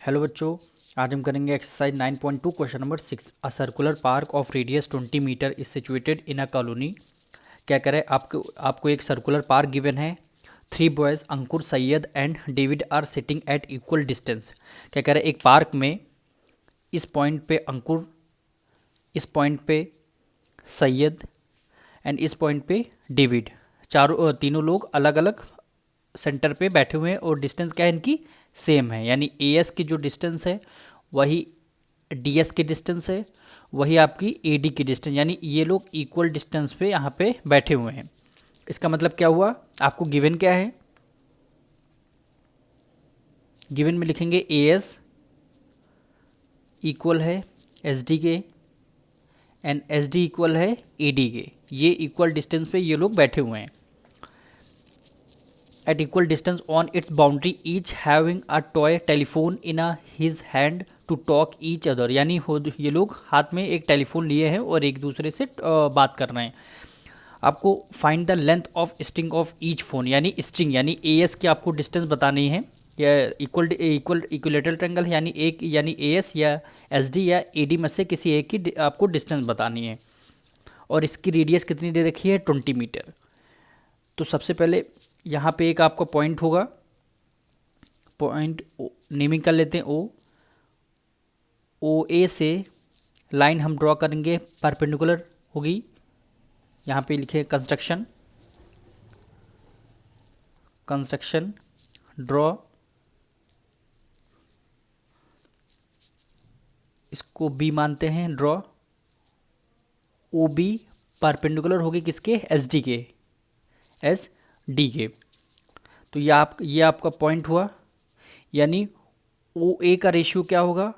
Hello बच्चों, आज हम करेंगे exercise 9.2 question number 6। A circular park of radius 20 metre is situated in a colony. क्या करें, आपको एक सर्कुलर पार्क गिवन है। 3 boys Ankur, Syed and David are sitting at equal distance. क्या करें, एक पार्क में इस पॉइंट पे अंकुर, इस पॉइंट पे सैयद एंड इस पॉइंट पे डेविड, तीनों लोग अलग अलग सेंटर पे बैठे हुए हैं और डिस्टेंस क्या है इनकी सेम है। यानी ए एस की जो डिस्टेंस है वही डी एस की डिस्टेंस है, वही आपकी ए डी की डिस्टेंस, यानी ये लोग इक्वल डिस्टेंस पे यहाँ पे बैठे हुए हैं। इसका मतलब क्या हुआ, आपको गिवन क्या है, गिवन में लिखेंगे ए एस इक्वल है एस डी के एंड एस डी इक्वल है ए डी के। ये इक्वल डिस्टेंस पे ये लोग बैठे हुए हैं। at equal distance on its boundary, each having a toy telephone in his hand to talk each other। यानी ये लोग हाथ में एक टेलीफोन लिए हैं और एक दूसरे से बात कर रहे हैं। आपको find the length of string of each phone, यानी स्ट्रिंग यानी ए एस की आपको डिस्टेंस बतानी है। या इक्वलेटरल ट्रायंगल है, यानी ए एस या एस डी या ए डी में से किसी एक की आपको डिस्टेंस बतानी है। और इसकी रेडियस कितनी दे रखी है, 20 मीटर। तो सबसे पहले यहाँ पे एक आपका पॉइंट होगा, पॉइंट नेमिंग कर लेते हैं ओ ए से लाइन हम ड्रॉ करेंगे, परपेंडिकुलर होगी। यहाँ पे लिखे कंस्ट्रक्शन ड्रॉ, इसको बी मानते हैं, ड्रॉ ओ बी परपेंडिकुलर होगी किसके, एस डी के, एस डी के। तो ये आपका पॉइंट हुआ। यानी ओ ए का रेशियो क्या होगा,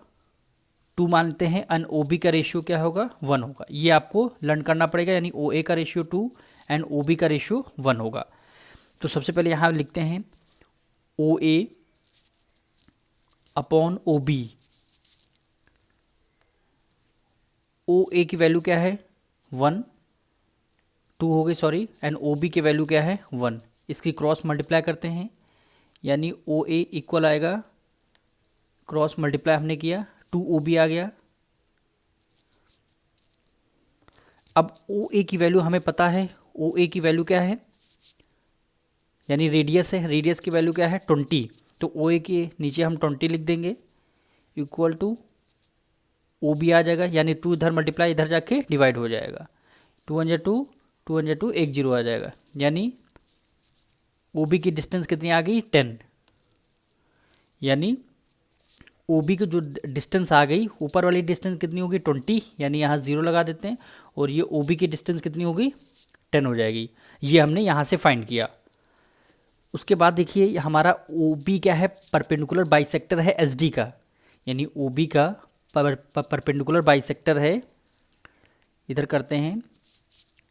2 मानते हैं, एंड ओ बी का रेशियो क्या होगा, 1 होगा। ये आपको लर्न करना पड़ेगा। यानी ओ ए का रेशियो 2 एंड ओ बी का रेशियो 1 होगा। तो सबसे पहले यहाँ लिखते हैं ओ ए अपॉन ओ बी। ओ ए की वैल्यू क्या है, 1, 2 हो गई सॉरी, एंड ओ बी की वैल्यू क्या है, 1। इसकी क्रॉस मल्टीप्लाई करते हैं, यानी ओ ए इक्वल आएगा, क्रॉस मल्टीप्लाई हमने किया, 2 ओ बी आ गया। अब ओ ए की वैल्यू हमें पता है, ओ ए की वैल्यू क्या है, यानी रेडियस है, रेडियस की वैल्यू क्या है, 20। तो ओ ए के नीचे हम 20 लिख देंगे, इक्वल टू ओ बी आ जाएगा, यानी 2 इधर मल्टीप्लाई इधर जाके डिवाइड हो जाएगा, 2 1 2 2 1 2 1 0 आ जाएगा। यानी ओ बी की डिस्टेंस कितनी आ गई, 10। यानी ओ बी की जो डिस्टेंस आ गई, ऊपर वाली डिस्टेंस कितनी होगी, 20, यानी यहाँ 0 लगा देते हैं, और ये ओ बी की डिस्टेंस कितनी होगी, 10 हो जाएगी। ये हमने यहाँ से फाइंड किया। उसके बाद देखिए हमारा ओ बी क्या है, परपेंडिकुलर बाइसेक्टर है एस डी का। यानी ओ बी का परपेंडिकुलर बाइसेक्टर है, इधर करते हैं,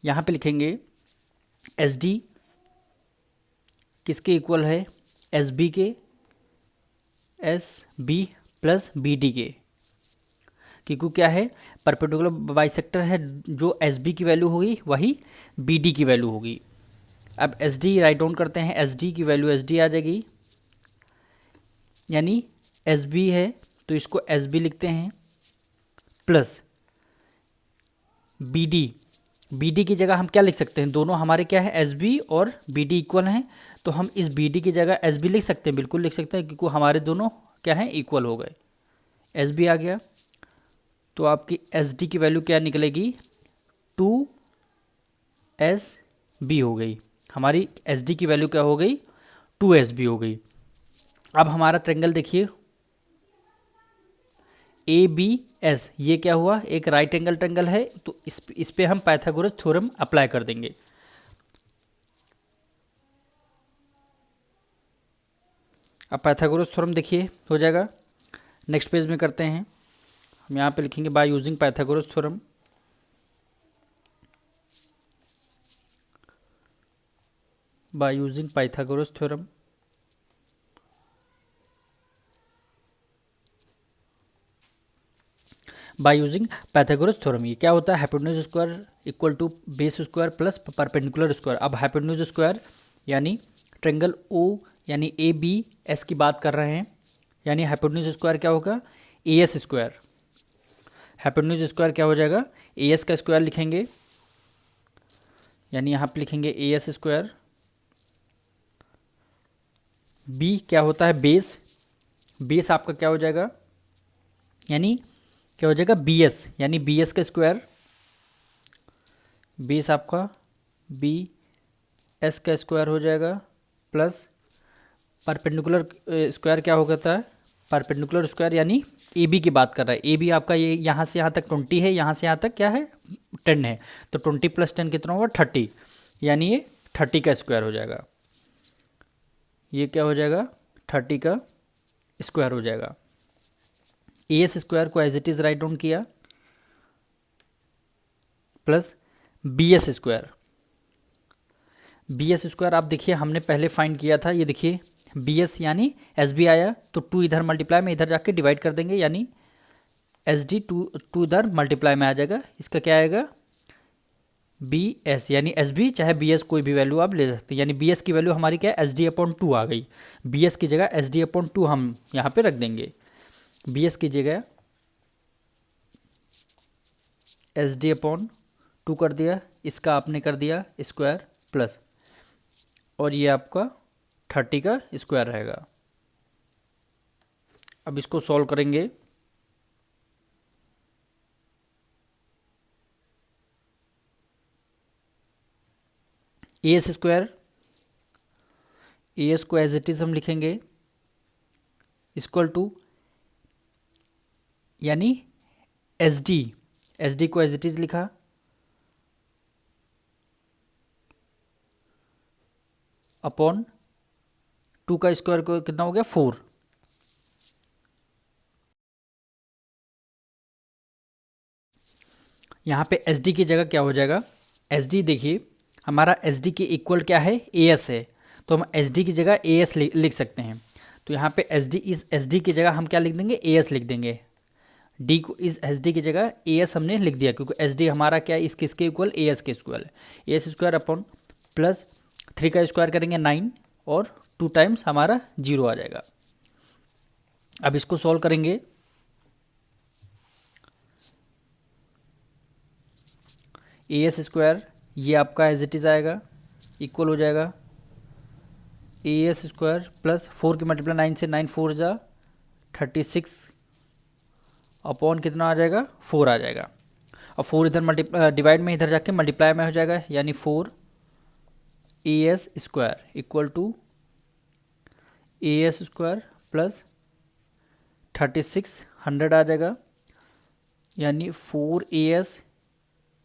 यहाँ पे लिखेंगे एस डी किसके इक्वल है, एस बी के, S B plus B D के। क्योंकि क्या है, परपेंडिकुलर बाइसेक्टर है, जो एस बी की वैल्यू होगी वही बी डी की वैल्यू होगी। अब एस डी राइट डाउन करते हैं, एस डी की वैल्यू एस डी आ जाएगी। यानी एस बी है तो इसको एस बी लिखते हैं, plus B D. B D की जगह हम क्या लिख सकते हैं, दोनों हमारे क्या है, एस बी और बी डी इक्वल हैं, तो हम इस बी डी की जगह एस बी लिख सकते हैं, बिल्कुल लिख सकते हैं, क्योंकि हमारे दोनों क्या हैं, इक्वल हो गए। एस बी आ गया, तो आपकी एस डी की वैल्यू क्या निकलेगी, 2 एस बी हो गई। हमारी एस डी की वैल्यू क्या हो गई, 2 एस बी हो गई। अब हमारा ट्रायंगल देखिए ए बी एस, ये क्या हुआ, एक राइट एंगल ट्रायंगल है, तो इस पे हम पाइथागोरस थ्योरम अप्लाई कर देंगे। अब पाइथागोरस थ्योरम देखिए हो जाएगा। नेक्स्ट पेज में करते हैं, हम यहाँ पे लिखेंगे by using Pythagoras theorem. By using Pythagoras theorem, by using Pythagoras theorem. ये क्या होता है, hypotenuse square equal to base square plus perpendicular square. अब हाइपोटेन्यूज स्क्वायर यानी ट्रायंगल ओ यानी ए बी एस की बात कर रहे हैं, यानी हाइपोटेन्यूज स्क्वायर क्या होगा, ए एस स्क्वायर। हाइपोटेन्यूज स्क्वायर क्या हो जाएगा, ए एस का स्क्वायर लिखेंगे, यानी यहाँ पे लिखेंगे ए एस स्क्वायर। बी क्या होता है, बेस। बेस आपका क्या हो जाएगा, यानी क्या हो जाएगा, बी एस, यानी बी एस का स्क्वायर। बेस आपका बी एस का स्क्वायर हो जाएगा, प्लस परपेंडिकुलर स्क्वायर क्या हो जाता है, परपेंडिकुलर स्क्वायर, यानी ए बी की बात कर रहा है। ए बी आपका ये यहाँ से यहाँ तक 20 है, यहाँ से यहाँ तक क्या है 10 है, तो 20 + 10 कितना होगा 30, यानी ये 30 का स्क्वायर हो जाएगा। ये क्या हो जाएगा, 30 का स्क्वायर हो जाएगा। ए एस स्क्वायर को as it is write down किया, plus B S square. B S square आप देखिए हमने पहले फाइंड किया था, ये देखिए बी एस यानी एस बी आया, तो 2 इधर मल्टीप्लाई में इधर जाके डिवाइड कर देंगे, यानी एस डी 2 इधर मल्टीप्लाई में आ जाएगा। इसका क्या आएगा, बी एस, यानी एस बी चाहे बी एस कोई भी वैल्यू आप ले सकते हैं, यानी बी एस की वैल्यू हमारी क्या है, एस डी अपॉन 2 आ गई। बी एस की जगह एस डी अपॉन 2 हम यहाँ पे रख देंगे। बी एस की जगह एस डी अपॉन 2 कर दिया, इसका आपने कर दिया स्क्वायर, प्लस और ये आपका 30 का स्क्वायर रहेगा। अब इसको सॉल्व करेंगे, ए एस स्क्वायर, ए एस को एज इट इज हम लिखेंगे इक्वल टू, यानी एस डी, एस डी को एज इट इज लिखा, अपॉन 2 का स्क्वायर को कितना हो गया 4। यहाँ पे एस डी की जगह क्या हो जाएगा, एस डी देखिए हमारा एस डी के इक्वल क्या है, ए एस है, तो हम एस डी की जगह ए एस लिख सकते हैं। तो यहाँ पे एस डी इस एस डी की जगह हम क्या लिख देंगे, ए एस लिख देंगे। डी को इस एस डी की जगह ए एस हमने लिख दिया, क्योंकि एस डी हमारा क्या है, इस किसके इक्वल, ए एस के इक्वल। ए एस स्क्वायर अपॉन प्लस 3 का स्क्वायर करेंगे 9, और 2 टाइम्स हमारा 0 आ जाएगा। अब इसको सॉल्व करेंगे, ए एस स्क्वायर ये आपका एज इट इज़ आएगा, इक्वल हो जाएगा ए एस स्क्वायर प्लस 4 की मल्टीप्लाई 9 से, 9 4 जा 36 अपॉन कितना आ जाएगा 4 आ जाएगा। और 4 इधर डिवाइड में इधर जाके मल्टीप्लाई में हो जाएगा, यानी 4 A S square equal to A S square plus 3600 आ जाएगा, यानी 4 A S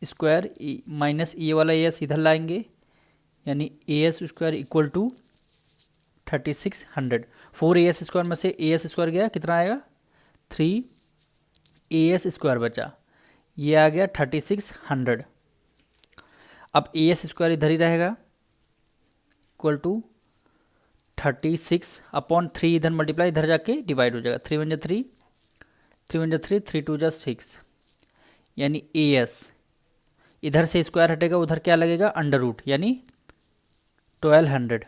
square minus A वाला ए एस इधर लाएंगे, यानी A S square equal to 3600। 4 A S square में से ए एस स्क्वायर गया, कितना आएगा 3 ए एस स्क्वायर बचा, ये आ गया 3600। अब ए एस स्क्वायर इधर ही रहेगा, इक्वल टू 36 अपॉन 3 इधर मल्टीप्लाई इधर जाके डिवाइड हो जाएगा, 3 × 1 = 3, 3 × 3 3 × 2 = 6, यानी ए एस इधर से स्क्वायर हटेगा, उधर क्या लगेगा अंडर रूट, यानी 1200।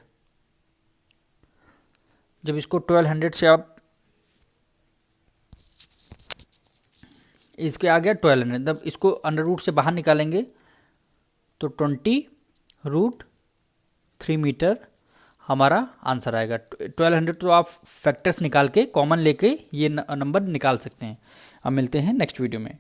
जब इसको 1200 से आप इसके आ गया 1200, जब इसको अंडर रूट से बाहर निकालेंगे तो 20√3 मीटर हमारा आंसर आएगा। 1200 तो आप फैक्टर्स निकाल के कॉमन लेके ये नंबर निकाल सकते हैं। अब मिलते हैं नेक्स्ट वीडियो में।